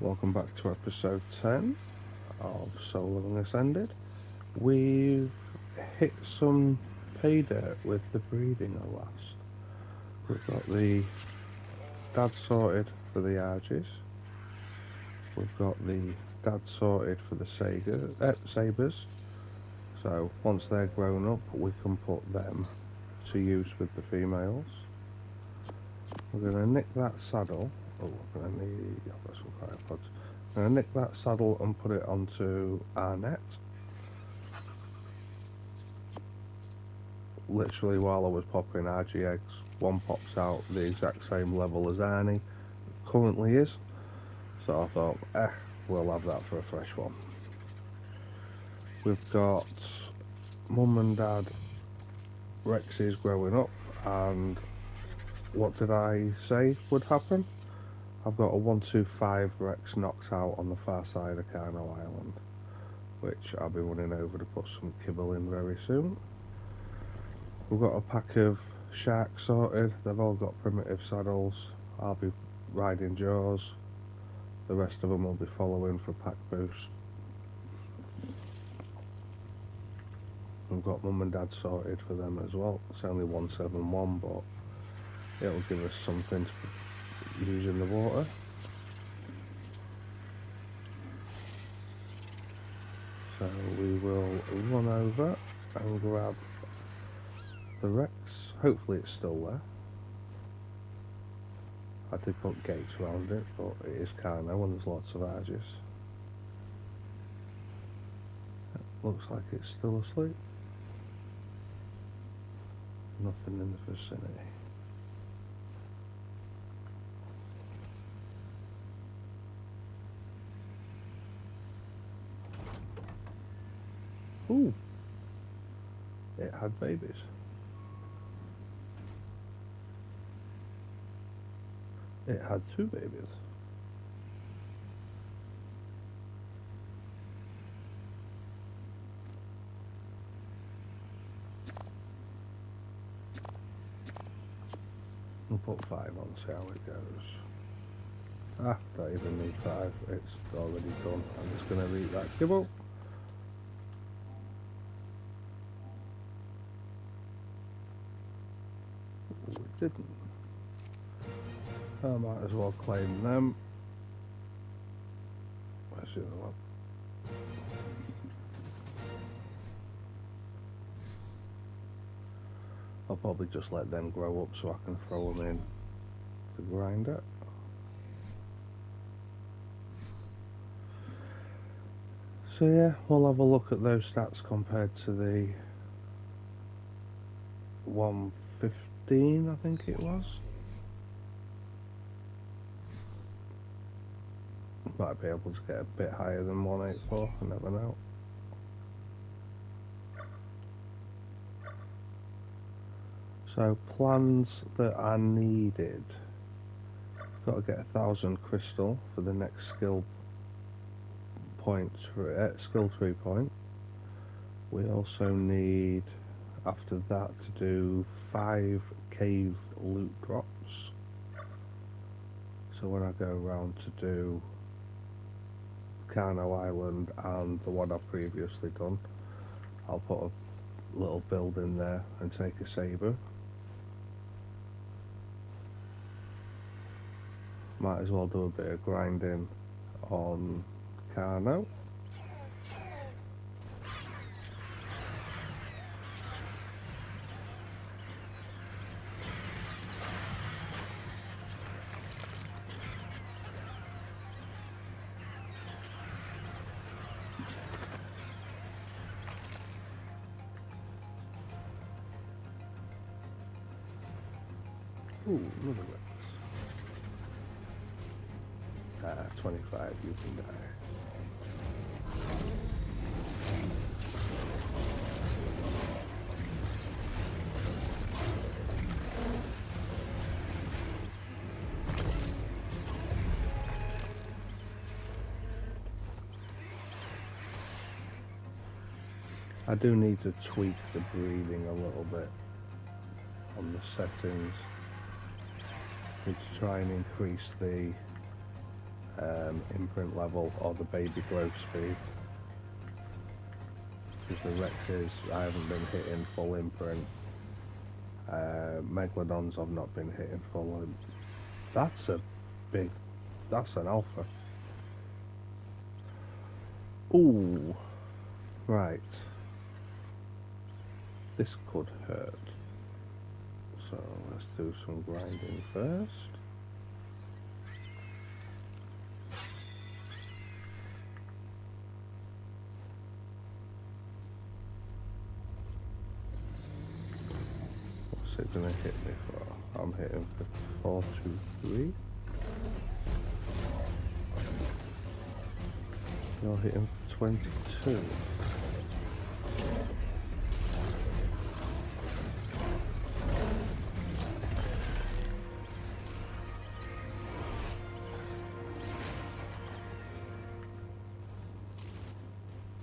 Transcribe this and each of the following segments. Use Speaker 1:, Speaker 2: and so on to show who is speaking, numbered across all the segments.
Speaker 1: Welcome back to episode 10 of Solar and Ascended. We've hit some pay dirt with the breeding at last. We've got the dad sorted for the Argies. We've got the dad sorted for the sabres. So once they're grown up, we can put them to use with the females. We're going to nick that saddle. Oh, I'm going to need some cryopods. I'm going to nick that saddle and put it onto our net. Literally while I was popping Argy eggs, one pops out the exact same level as Arnie currently is. So I thought, we'll have that for a fresh one. We've got Mum and Dad Rexes growing up, and what did I say would happen? I've got a 125 Rex knocked out on the far side of Carno Island, which I'll be running over to put some kibble in very soon. We've got a pack of sharks sorted. They've all got primitive saddles. I'll be riding jaws. The rest of them will be following for pack boost. We've got Mum and Dad sorted for them as well. It's only 171, but it'll give us something to use in the water. So we will run over and grab the Rex. Hopefully it's still there. I did put gates around it, but it is Carno and there's lots of Argies. Looks like it's still asleep. Nothing in the vicinity. Ooh! It had babies. It had 2 babies. We'll put 5 on, see how it goes. Don't even need 5, it's already done. I'm just going to eat that kibble. Ooh, it didn't. I might as well claim them. Where's the other one? I'll probably just let them grow up so I can throw them in the grinder. So yeah, we'll have a look at those stats compared to the 115, I think it was. Might be able to get a bit higher than 184, I never know. So plans that are needed. Got to get 1,000 crystal for the next skill tree point. We also need, after that, to do 5 cave loot drops. So when I go around to do Carno Island and the one I've previously done, I'll put a little build in there and take a sabre. Might as well do a bit of grinding on Carno. Ooh, look at this. 25, you can die. I do need to tweak the breathing a little bit on the settings. Need to try and increase the imprint level or the baby growth speed. Because the Rexes, I haven't been hitting full imprint. Megalodons I've not been hitting full imprint. That's an alpha. Ooh, right. This could hurt. So let's do some grinding first. What's it gonna hit me for? I'm hitting for 423. You're hitting 22.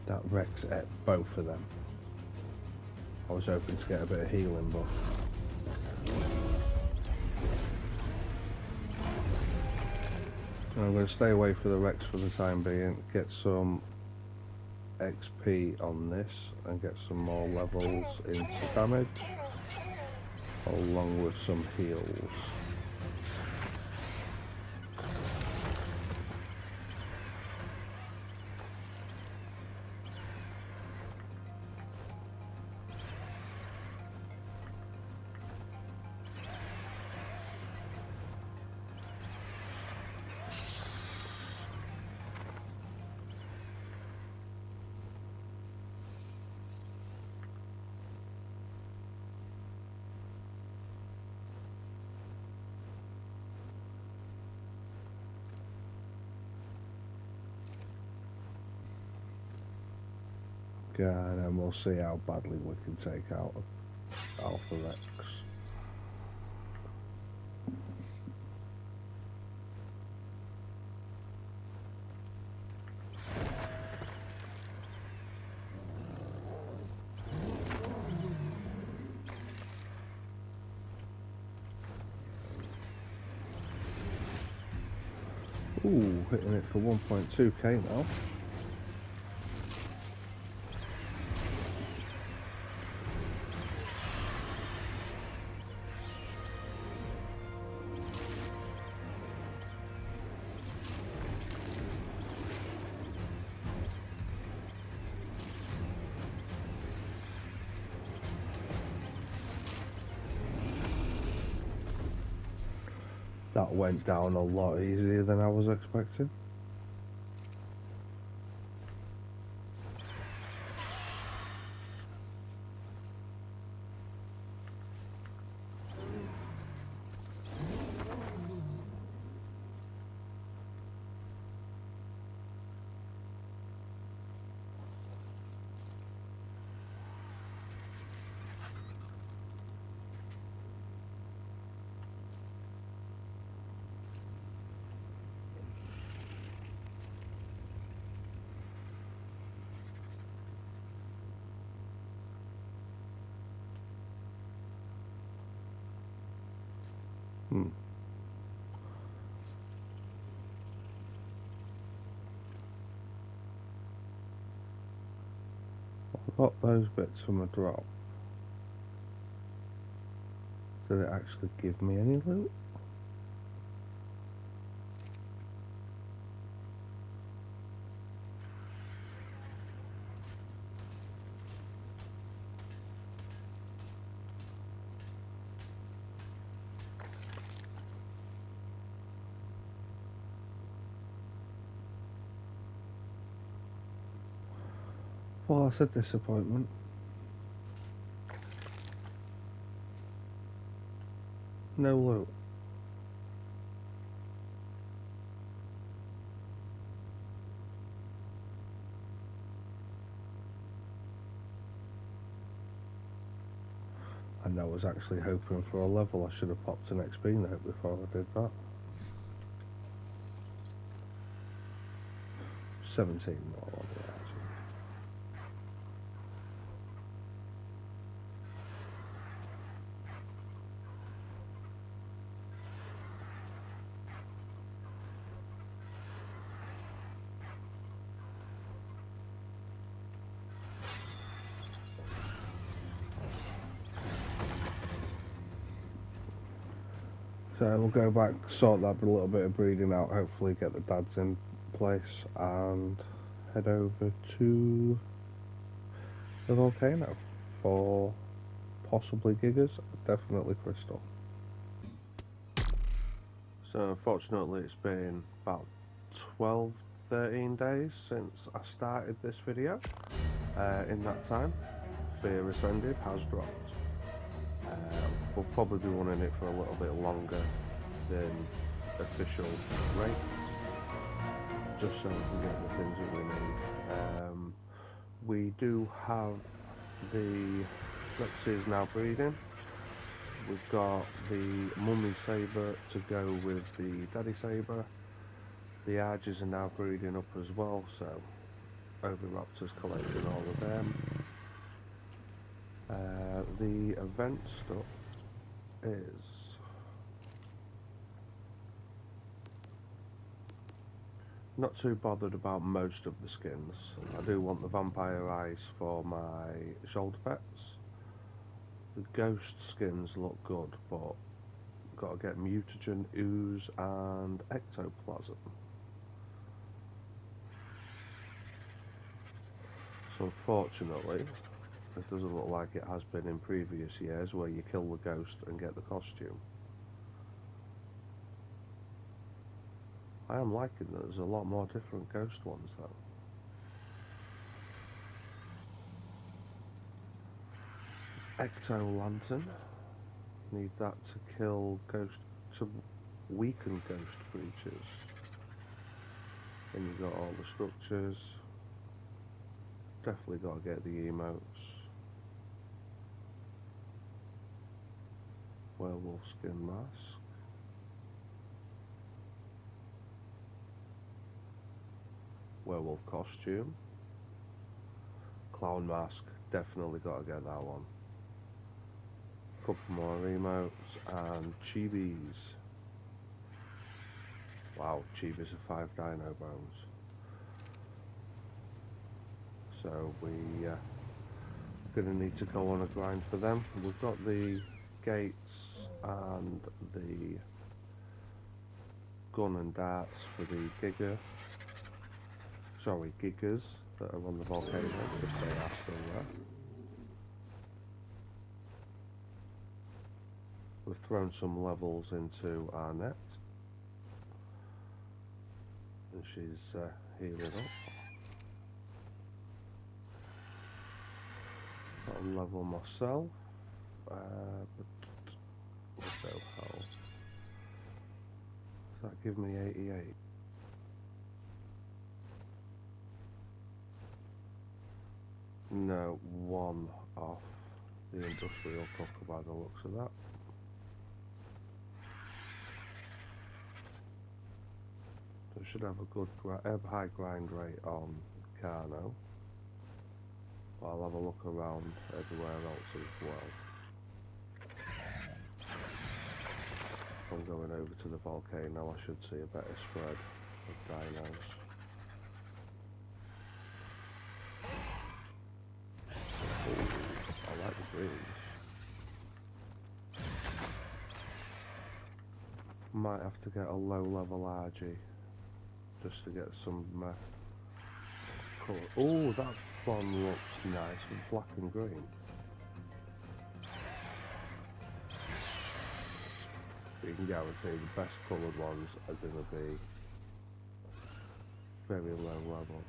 Speaker 1: That Rex ate both of them. I was hoping to get a bit of healing, but I'm going to stay away from the Rex for the time being, get some XP on this and get some more levels into damage along with some heals. And then we'll see how badly we can take out Alpha Rex. Ooh, hitting it for 1.2k now. That went down a lot easier than I was expecting. I got those bits from a drop. Did it actually give me any loot? Well, that's a disappointment. No loot. And I was actually hoping for a level. I should have popped an XP note before I did that. 17 more on the actually. So we'll go back, sort that a little bit of breeding out, hopefully get the dads in place, and head over to the volcano for possibly gigas, definitely crystal. So unfortunately it's been about 12-13 days since I started this video. In that time, Fear Ascended has dropped. We'll probably be running it for a little bit longer than official rates, just so we can get the things that we need. We do have the Lexies now breeding. We've got the Mummy Sabre to go with the Daddy Sabre. The Arges are now breeding up as well, so Oviraptor's collecting all of them. The event stuff is not too bothered about most of the skins. I do want the vampire eyes for my shoulder pets. The ghost skins look good, but got to get mutagen, ooze and ectoplasm. So unfortunately, it doesn't look like it has been in previous years where you kill the ghost and get the costume. I am liking that there's a lot more different ghost ones though. Ecto Lantern. Need that to kill ghost, to weaken ghost creatures. Then you've got all the structures. Definitely got to get the emotes. Werewolf skin mask. Werewolf costume. Clown mask. Definitely got to get that one. Couple more emotes and chibis. Wow, chibis are 5 dino bones. So we're gonna need to go on a grind for them. We've got the gates and the gun and darts for the gigas that are on the volcano, if they are still there. We've thrown some levels into our net, and she's healing up. Got to level myself, but so how? Does that give me 88? No, 1 off the industrial cooker by the looks of that. So I should have a good high grind rate on Carno. I'll have a look around everywhere else as well. If I'm going over to the volcano, I should see a better spread of dinos. Ooh, I like the greens. Might have to get a low level RG just to get some colour. Oh, that one looks nice with black and green. You can guarantee the best coloured ones are going to be very low level.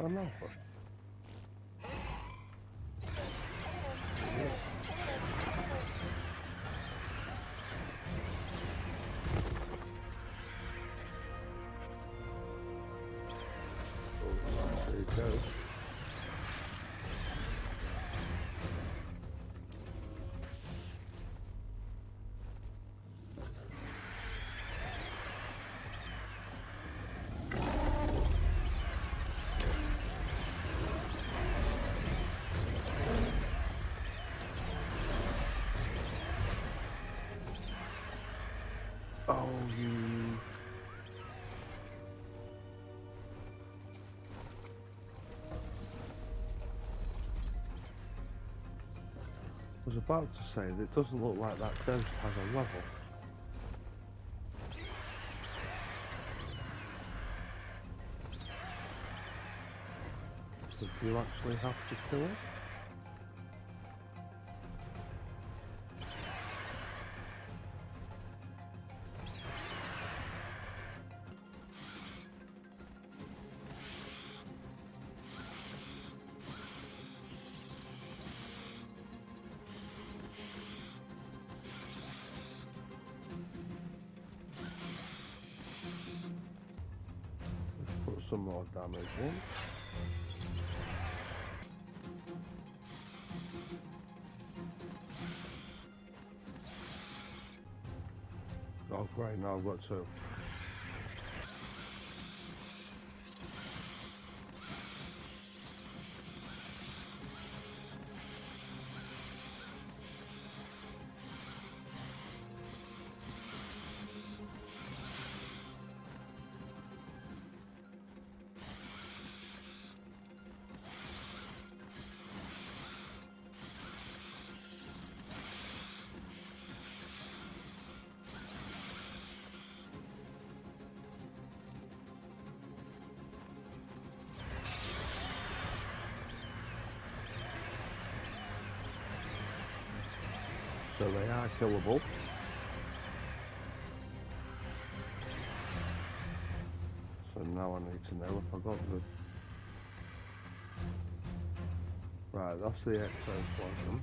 Speaker 1: Oh no. There you go. Oh Oh, you... I was about to say that it doesn't look like that ghost has a level. So do you actually have to kill it? Put some more damage in. Oh great, now I've got two. So they are killable. So now I need to know if I got the... Right, that's the ectoplasm.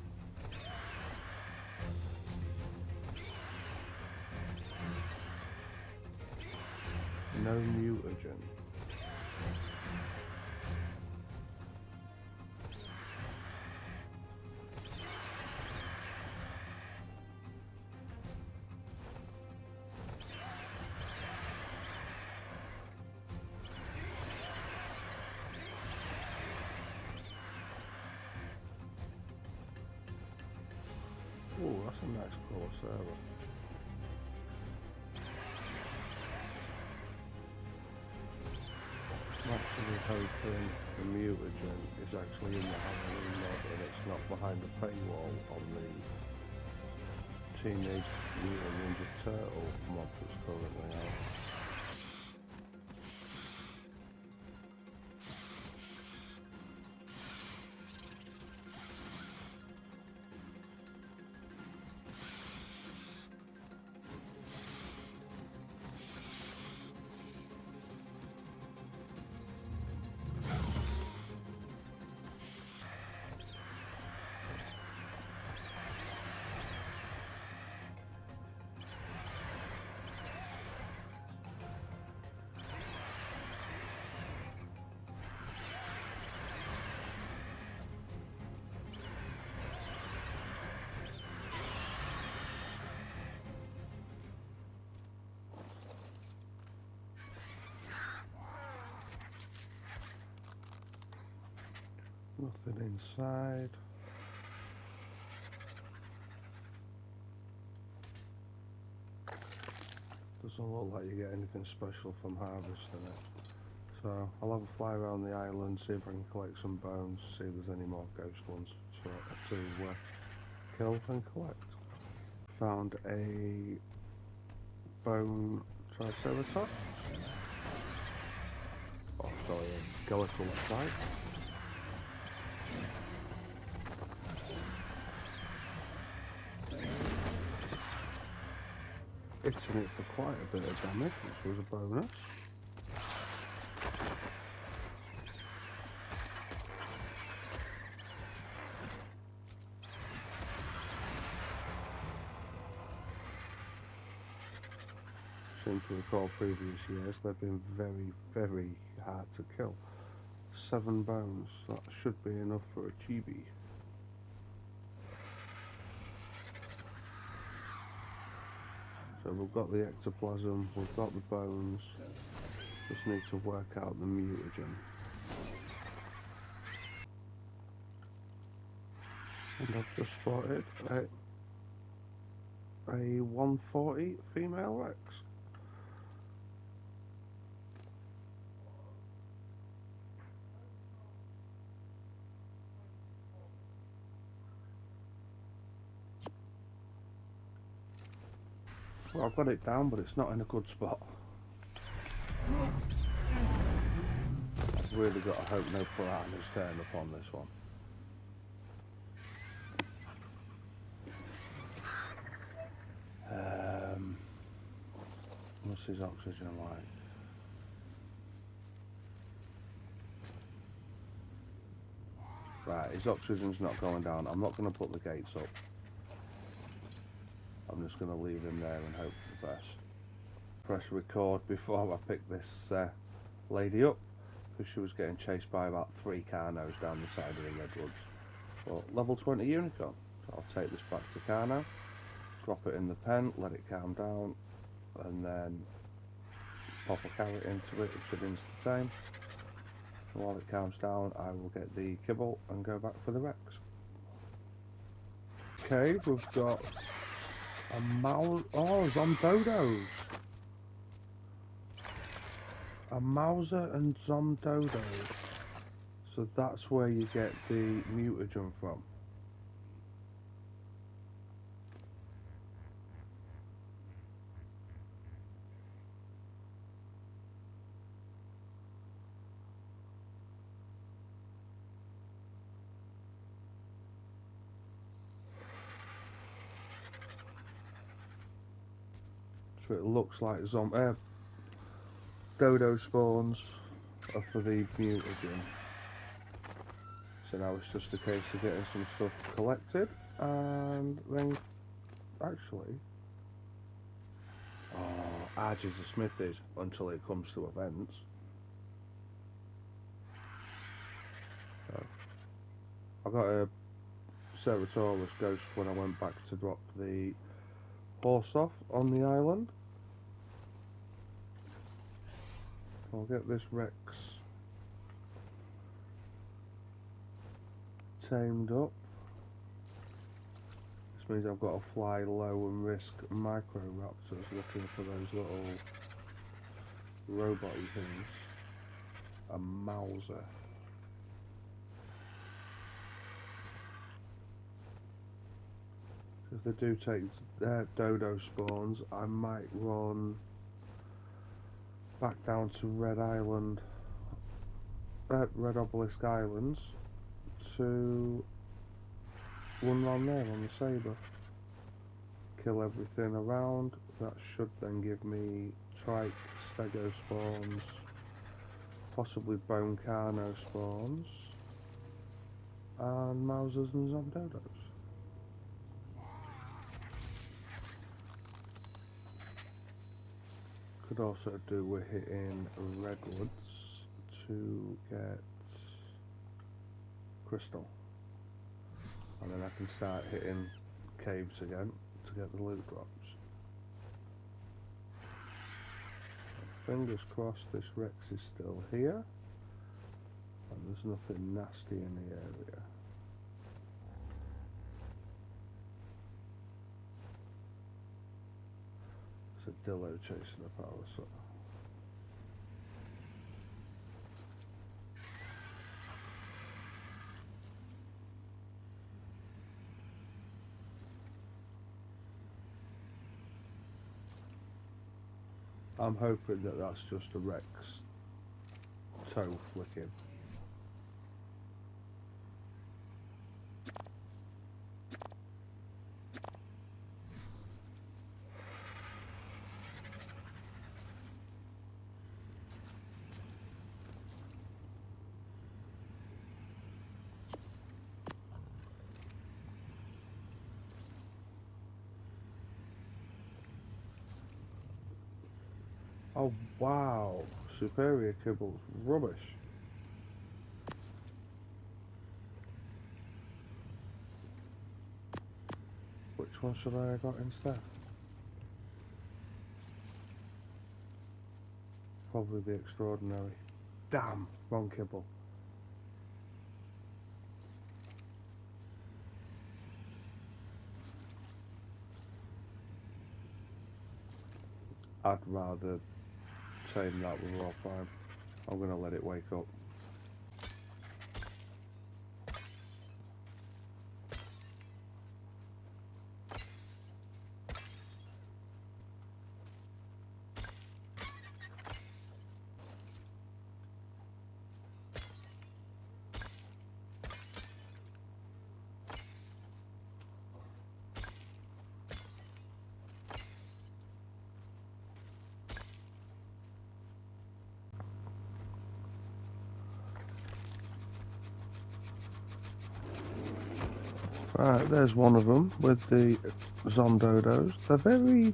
Speaker 1: No mutagen. Oh, that's a nice core server. I'm actually hoping the mutagen is actually in the Halloween mod and it's not behind a paywall on the Teenage Mutant Ninja Turtle mod that's currently out. Nothing inside. Doesn't look like you get anything special from harvesting it. So I'll have a fly around the island, see if I can collect some bones, see if there's any more ghost ones to kill and collect. Found a bone triceratops. Oh sorry, a skeletal site. Hitting it for quite a bit of damage, which was a bonus. Seem to recall previous years, they've been very, very hard to kill. 7 bones, that should be enough for a chibi. So we've got the ectoplasm, we've got the bones, just need to work out the mutagen. And I've just spotted a 140 female Rex. Well, I've got it down, but it's not in a good spot. I've really got to hope no piranhas turn up on this one. What's his oxygen like? Right, his oxygen's not going down. I'm not going to put the gates up. I'm just going to leave him there and hope for the best. Press record before I pick this lady up, because she was getting chased by about 3 Carnos down the side of the redwoods. But level 20 unicorn. So I'll take this back to Carno, drop it in the pen, let it calm down, and then pop a carrot into it. It should insta-tame. And while it calms down, I will get the kibble and go back for the Rex. Okay, we've got a mouse. Oh, Zomdodos. A Mauser and Zomdodo. So that's where you get the mutagen from. So it looks like dodo spawns are for the mutagen. So now it's just a case of getting some stuff collected, and then actually, Arges are smithies until it comes to events. So, I got a Ceratosaurus ghost when I went back to drop the horse off on the island. I'll get this Rex tamed up. This means I've got to fly low and risk micro-raptors looking for those little robot-y things. A Mauser. If they do take dodo spawns, I might run back down to Red Obelisk Islands to run around there on the saber, kill everything around. That should then give me trike, stego spawns, possibly bone carno spawns, and Mausers and Zomdodos. Could also do with hitting redwoods to get crystal, and then I can start hitting caves again to get the loot drops. Fingers crossed this Rex is still here and there's nothing nasty in the area. It's a dillo chasing a parasaur. I'm hoping that that's just a Rex toe flicking. Oh wow, superior kibble's rubbish. Which one should I have got instead? Probably the extraordinary. Damn, wrong kibble. I'd rather tame that with raw prime. I'm gonna let it wake up. Right, there's one of them with the Zondodos. They're very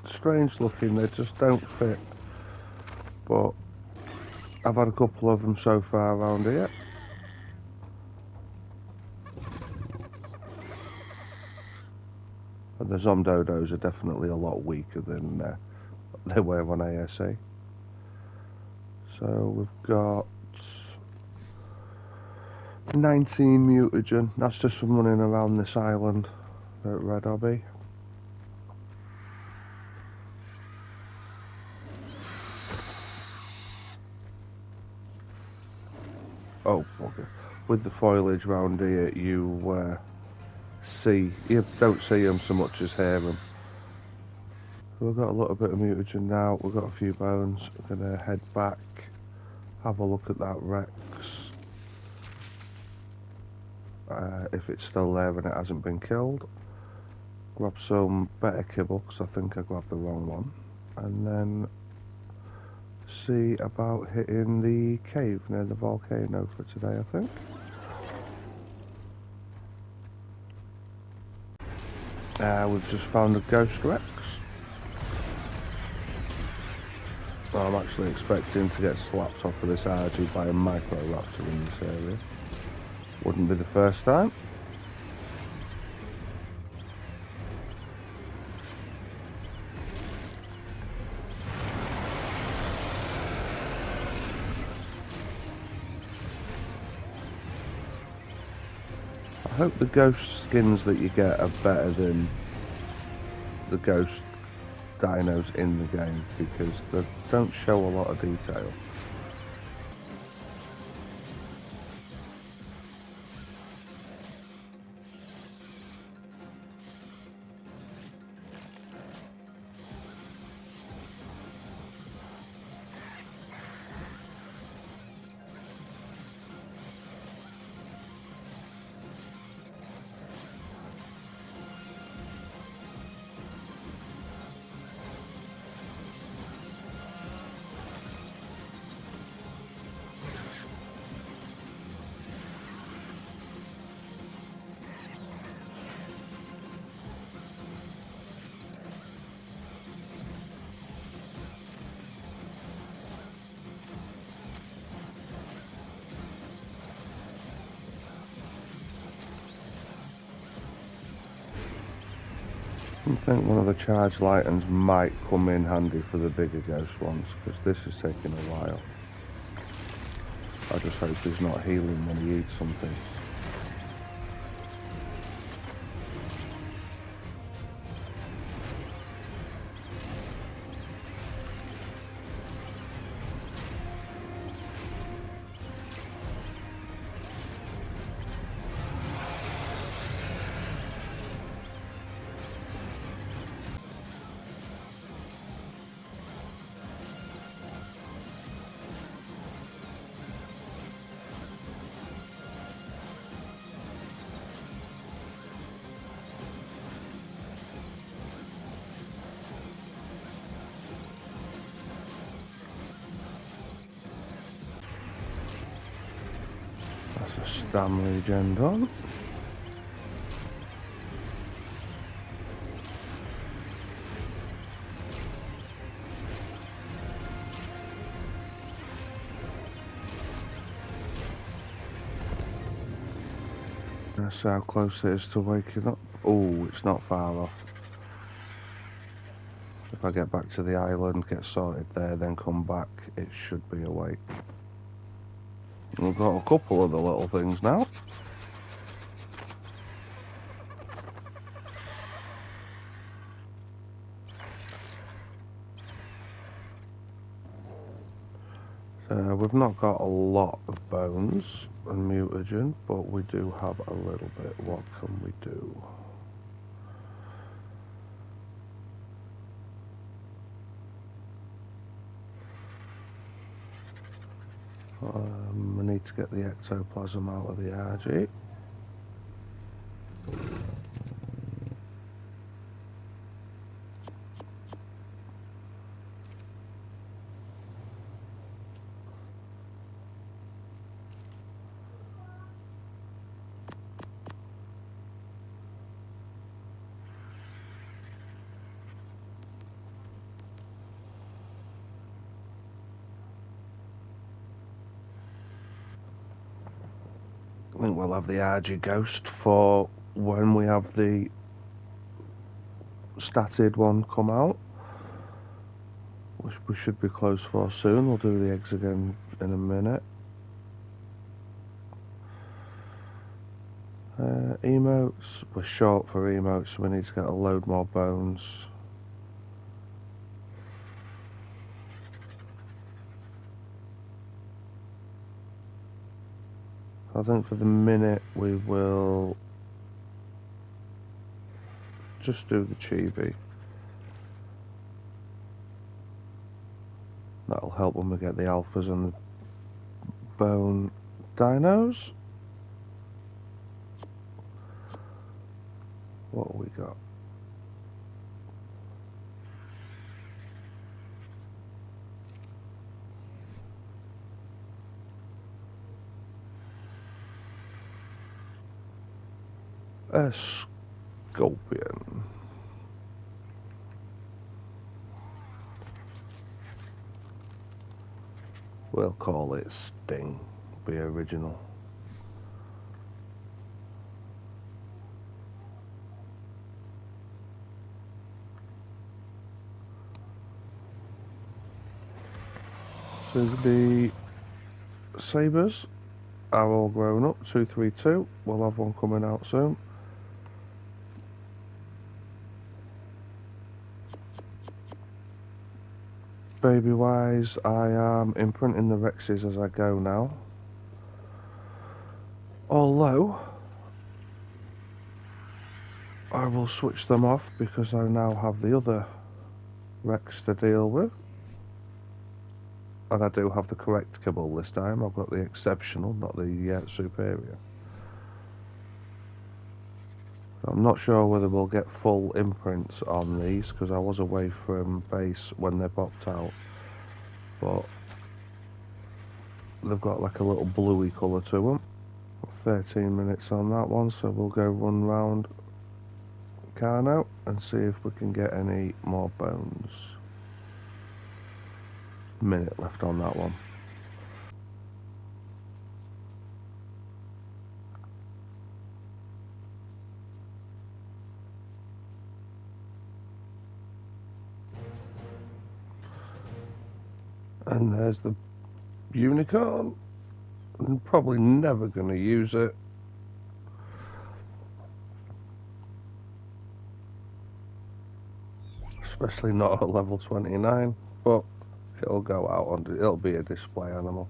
Speaker 1: strange looking, they just don't fit. But I've had a couple of them so far around here. And the Zondodos are definitely a lot weaker than they were on ASA. So we've got 19 mutagen. That's just from running around this island at Red Hobby. Oh, okay. With the foliage round here, you don't see them so much as hear them. So we've got a little bit of mutagen now. We've got a few bones. We're gonna head back, have a look at that Rex. If it's still there and it hasn't been killed, grab some better kibble because I think I grabbed the wrong one, and then see about hitting the cave near the volcano for today, I think. We've just found a ghost Rex. I'm actually expecting to get slapped off of this RG by a micro-raptor in this area. Wouldn't be the first time. I hope the ghost skins that you get are better than the ghost dinos in the game, because they don't show a lot of detail. I think one of the charge lightens might come in handy for the bigger ghost ones, because this is taking a while. I just hope he's not healing when he eats something. That's a Stanley gen done. That's how close it is to waking up. Oh, it's not far off. If I get back to the island, get sorted there, then come back, it should be awake. We've got a couple of the little things now. We've not got a lot of bones and mutagen, but we do have a little bit. What can we do? We need to get the ectoplasm out of the RG. I think we'll have the RG Ghost for when we have the statted one come out, which we should be close for soon. We'll do the eggs again in a minute. Emotes, we're short for emotes, so we need to get a load more bones. I think for the minute we will just do the chibi. That'll help when we get the alphas and the bone dinos. What have we got? A scorpion. We'll call it Sting. Be original. So the sabers are all grown up. 232. We'll have one coming out soon. Baby wise, I am imprinting the Rexes as I go now. Although I will switch them off because I now have the other Rex to deal with. And I do have the correct Cabal this time. I've got the exceptional, not the superior. I'm not sure whether we'll get full imprints on these because I was away from base when they popped out, but they've got like a little bluey colour to them. 13 minutes on that one, so we'll go run round Carno and see if we can get any more bones. Minute left on that one. And there's the unicorn. I'm probably never going to use it. Especially not at level 29, but it'll go out on, it'll be a display animal.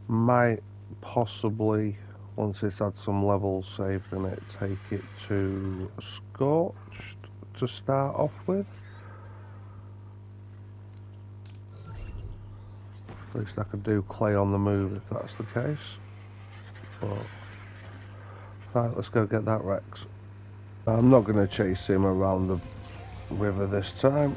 Speaker 1: Might possibly, once it's had some levels saved in it, take it to Scorched to start off with. At least I could do clay on the move if that's the case. But right, let's go get that Rex. I'm not going to chase him around the river this time.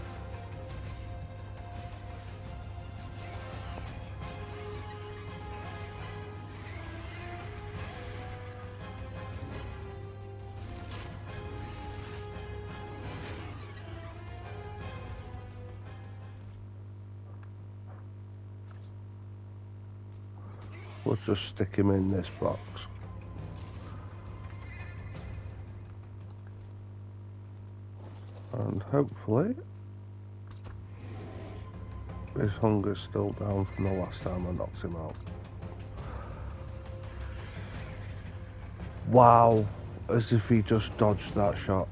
Speaker 1: We'll just stick him in this box. And hopefully his hunger's still down from the last time I knocked him out. Wow, as if he just dodged that shot.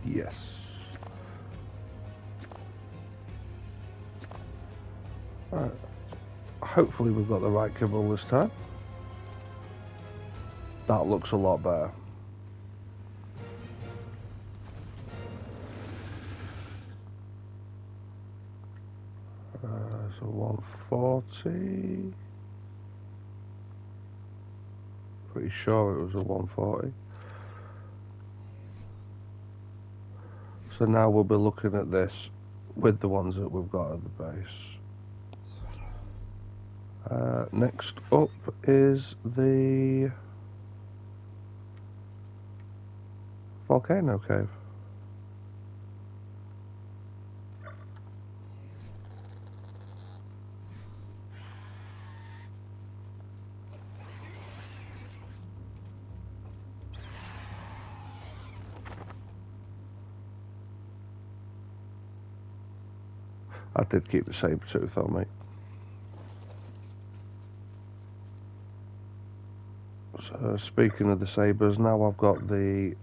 Speaker 1: Yes. Right. Hopefully we've got the right kibble this time. That looks a lot better. So 140. Pretty sure it was a 140. So now we'll be looking at this with the ones that we've got at the base. Next up is the volcano cave. I did keep the saber tooth on me. So speaking of the sabres, now I've got the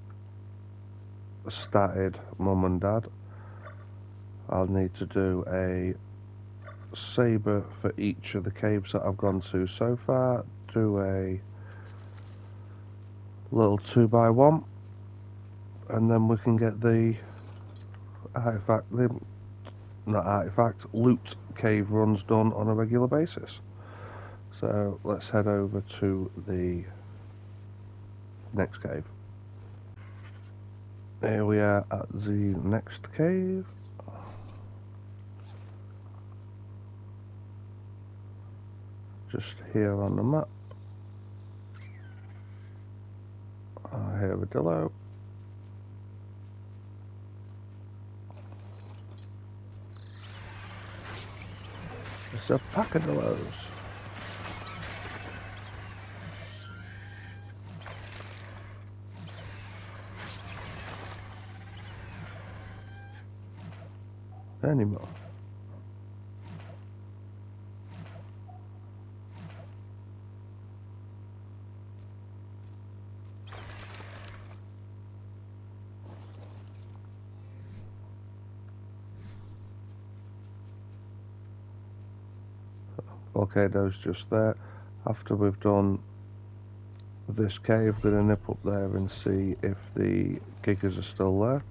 Speaker 1: statted mum and dad. I'll need to do a sabre for each of the caves that I've gone to so far. Do a little 2x1, and then we can get the artifact, loot cave runs done on a regular basis. So let's head over to the next cave. Here we are at the next cave. Just here on the map. Here with Dillo. It's a pack of Dillos. Any more? Volcano's just there. After we've done this cave, we're going to nip up there and see if the gigas are still there.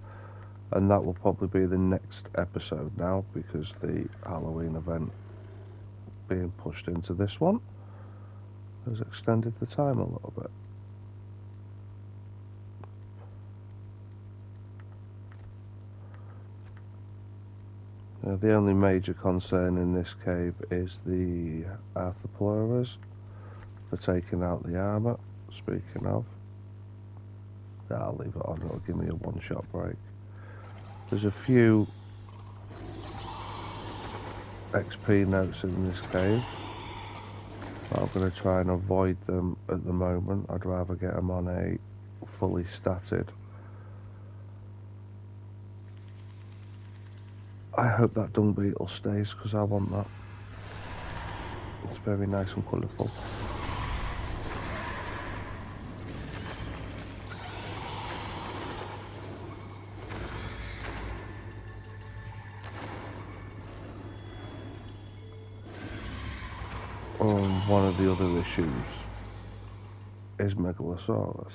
Speaker 1: And that will probably be the next episode now, because the Halloween event being pushed into this one has extended the time a little bit. Now, the only major concern in this cave is the arthroporas for taking out the armour. Speaking of, I'll leave it on, it'll give me a one-shot break. There's a few XP notes in this cave. I'm going to try and avoid them at the moment. I'd rather get them on a fully statted. I hope that dung beetle stays, because I want that. It's very nice and colourful. One of the other issues is Megalosaurus.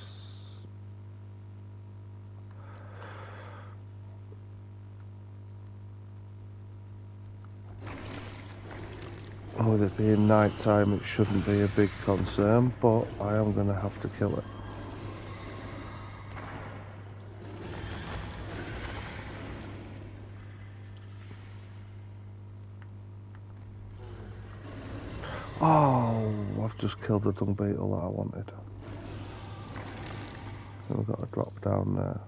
Speaker 1: With it being night time, it shouldn't be a big concern, but I am going to have to kill it. Oh, I've just killed the dung beetle that I wanted. And we've got to drop down there.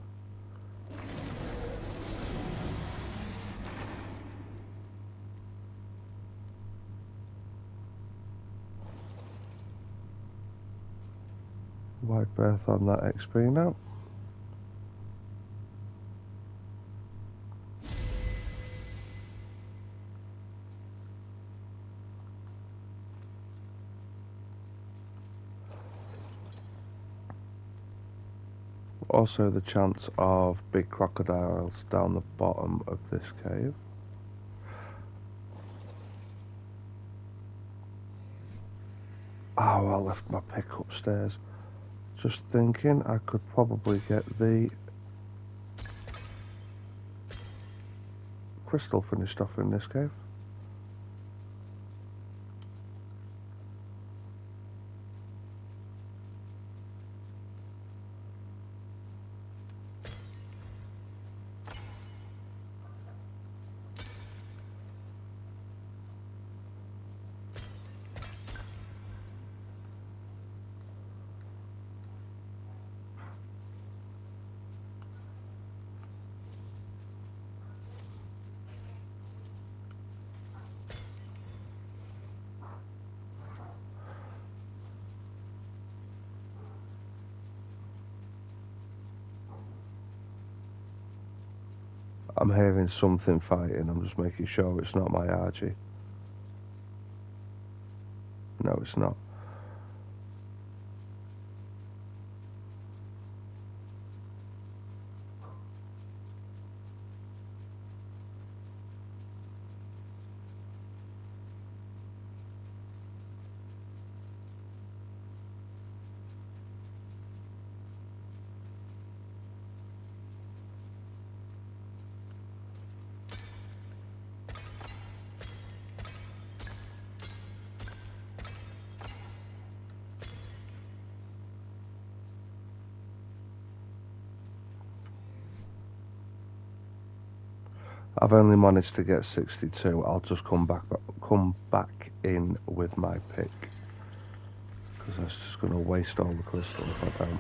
Speaker 1: Wide berth on that XP now. Also the chance of big crocodiles down the bottom of this cave. Oh, I left my pick upstairs. Just thinking I could probably get the crystal finished off in this cave. I'm hearing something fighting. I'm just making sure it's not my Archie. No, it's not. I've only managed to get 62. I'll just come back in with my pick, because that's just going to waste all the crystal if I don't.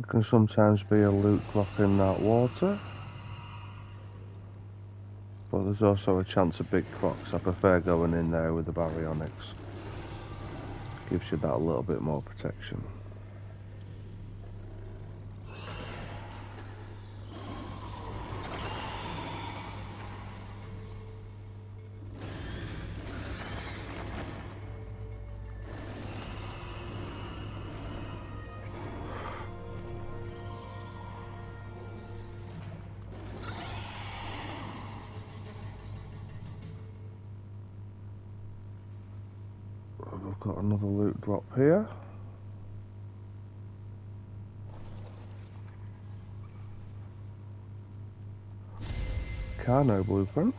Speaker 1: It can sometimes be a loot drop in that water, but there's also a chance of big crocs. I prefer going in there with the baryonyx. Gives you that little bit more protection. We've got another loot drop here. Carno blueprint.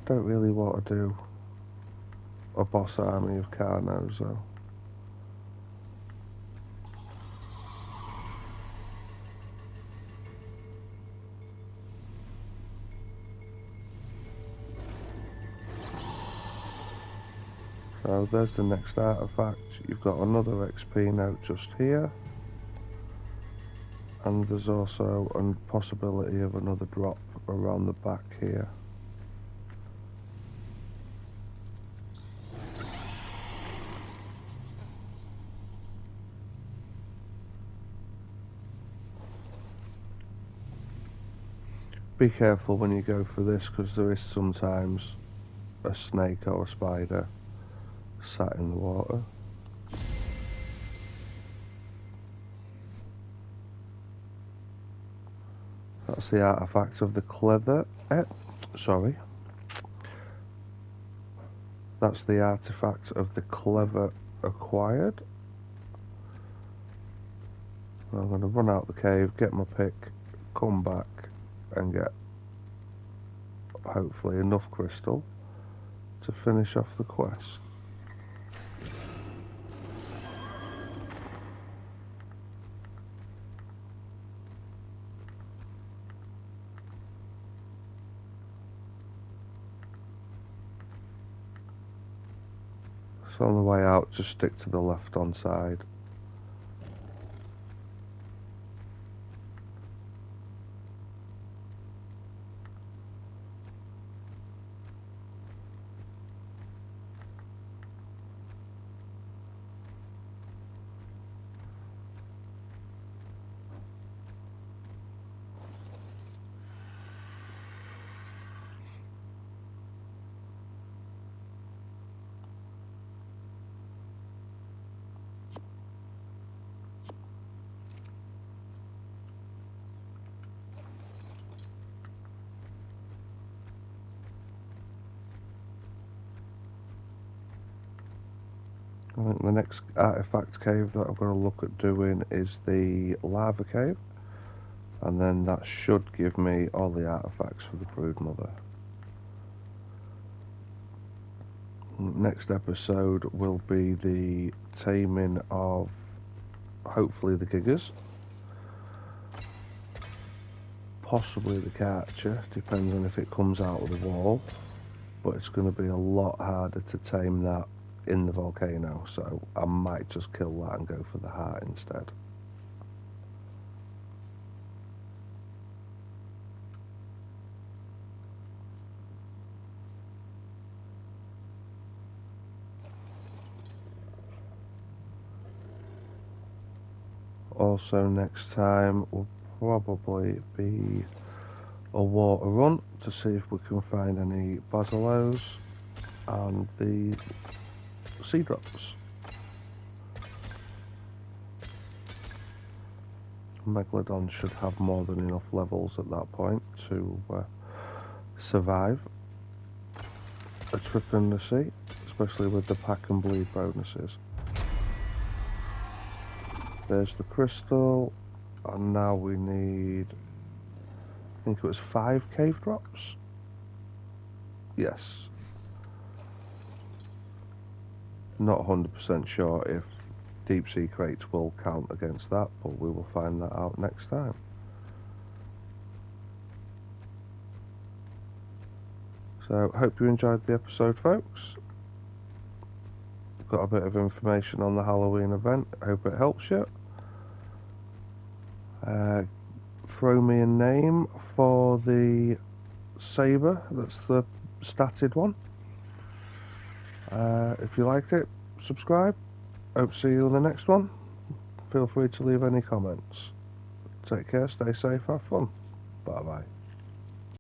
Speaker 1: Don't really want to do a boss army of Carnos though. So there's the next artifact. You've got another XP note just here, and there's also a possibility of another drop around the back here. Be careful when you go for this, because there is sometimes a snake or a spider sat in the water. That's the artifact of the clever. That's the artifact of the clever acquired. I'm going to run out the cave, get my pick, come back, and get hopefully enough crystal to finish off the quest. So on the way out, just stick to the left-hand side. I think the next artifact cave that I've got to look at doing is the lava cave, and then that should give me all the artifacts for the brood mother. Next episode will be the taming of hopefully the giggers, possibly the Karcher, depends on if it comes out of the wall, but it's going to be a lot harder to tame that in the volcano, so I might just kill that and go for the heart instead. Also next time will probably be a water run to see if we can find any basilos and the sea drops. Megalodon should have more than enough levels at that point to survive a trip in the sea, especially with the pack and bleed bonuses. There's the crystal, and now we need, I think it was 5 cave drops? Yes. Not 100% sure if deep sea crates will count against that, but we will find that out next time. So, hope you enjoyed the episode, folks. Got a bit of information on the Halloween event. Hope it helps you. Throw me a name for the saber. That's the statted one. If you liked it, subscribe. Hope to see you in the next one. Feel free to leave any comments. Take care, stay safe, have fun. Bye bye.